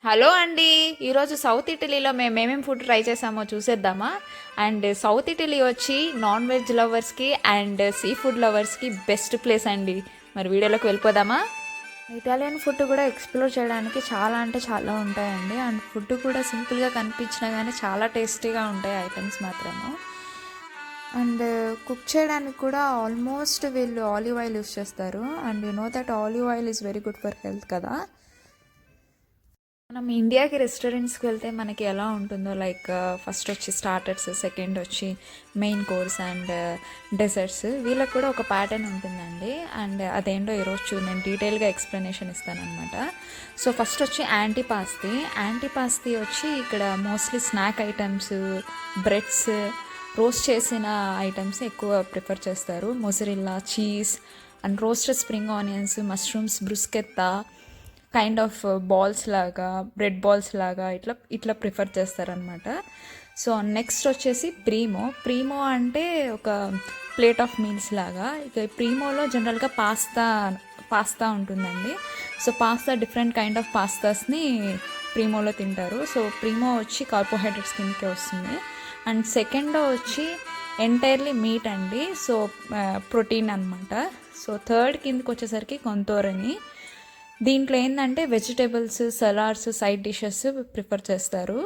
Hello అండి. ఈరోజు south ఇటలీలో మేము ఏమేమి ఫుడ్ ట్రై చేసామో చూసేద్దామా? అండ్ సౌత్ ఇటలీ వచ్చి నాన్ వెజ్ లవర్స్కి అండ్ సీ ఫుడ్ లవర్స్కి బెస్ట్ ప్లేస్ అండి. మరి వీడియోలోకి వెళ్ళిపోదామా? ఇటాలియన్ ఫుడ్ కూడా ఎక్స్ప్లోర్ చేయడానికి చాలా అంటే చాలా ఉంటాయండి. అండ్ ఫుడ్ కూడా సింపుల్గా కనిపించినా కానీ చాలా టేస్టీగా ఉంటాయి ఐటమ్స్ మాత్రము. అండ్ కుక్ చేయడానికి కూడా ఆల్మోస్ట్ వీళ్ళు ఆలివ్ ఆయిల్ యూస్ చేస్తారు. And you know that olive oil is very good for health కదా. మనం ఇండియాకి రెస్టారెంట్స్కి వెళ్తే మనకి ఎలా ఉంటుందో లైక్ ఫస్ట్ వచ్చి స్టార్టర్స్, సెకండ్ వచ్చి మెయిన్ కోర్స్ అండ్ డెజర్ట్స్, వీళ్ళకి కూడా ఒక ప్యాటర్న్ ఉంటుందండి. అండ్ అదేంటో ఈరోజు నేను డీటెయిల్గా ఎక్స్ప్లెనేషన్ ఇస్తానమాట. సో ఫస్ట్ వచ్చి యాంటీపాస్తి వచ్చి ఇక్కడ mostly snack items, breads, roast చేసిన ఐటమ్స్ ఎక్కువ ప్రిఫర్ చేస్తారు. Mozzarella, cheese and roasted spring onions, mushrooms, bruschetta kind of balls లాగా, బ్రెడ్ బాల్స్ లాగా ఇట్లా ప్రిఫర్ చేస్తారనమాట. సో నెక్స్ట్ వచ్చేసి ప్రీమో అంటే ఒక ప్లేట్ ఆఫ్ మీల్స్ లాగా. ఇక ప్రీమోలో జనరల్గా పాస్తా ఉంటుందండి. సో డిఫరెంట్ కైండ్ ఆఫ్ పాస్తాస్ని ప్రీమోలో తింటారు. సో ప్రీమో వచ్చి కార్బోహైడ్రేట్స్ కిందకే వస్తుంది. అండ్ సెకండ్ వచ్చి ఎంటైర్లీ మీట్ అండి. సో ప్రోటీన్ అనమాట. సో థర్డ్ కిందకి వచ్చేసరికి కొంతోరని. దీంట్లో ఏంటంటే vegetables, salads, side dishes prefer చేస్తారు.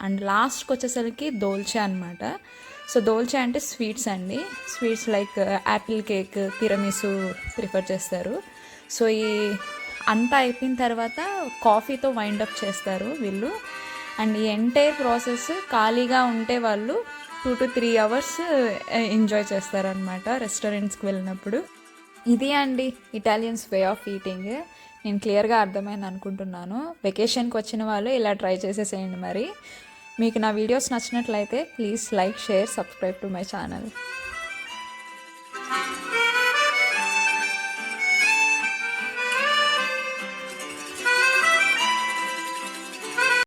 అండ్ లాస్ట్కి వచ్చేసరికి దోల్చే అనమాట. సో దోల్చే అంటే స్వీట్స్ అండి. Sweets like Apple cake, tiramisu prefer చేస్తారు. సో ఈ అంతా అయిపోయిన తర్వాత కాఫీతో వైండప్ చేస్తారు వీళ్ళు. అండ్ ఈ ఎంటైర్ ప్రాసెస్ ఖాళీగా ఉంటే వాళ్ళు 2 to 3 hours ఎంజాయ్ చేస్తారనమాట రెస్టారెంట్స్కి వెళ్ళినప్పుడు. ఇది అండి ఇటాలియన్స్ వే ఆఫ్ ఈటింగ్. నేను క్లియర్గా అర్థమైంది అనుకుంటున్నాను. వెకేషన్కి వచ్చిన వాళ్ళు ఇలా ట్రై చేసేసేయండి. మరి మీకు నా వీడియోస్ నచ్చినట్లయితే please like, share, subscribe to my channel.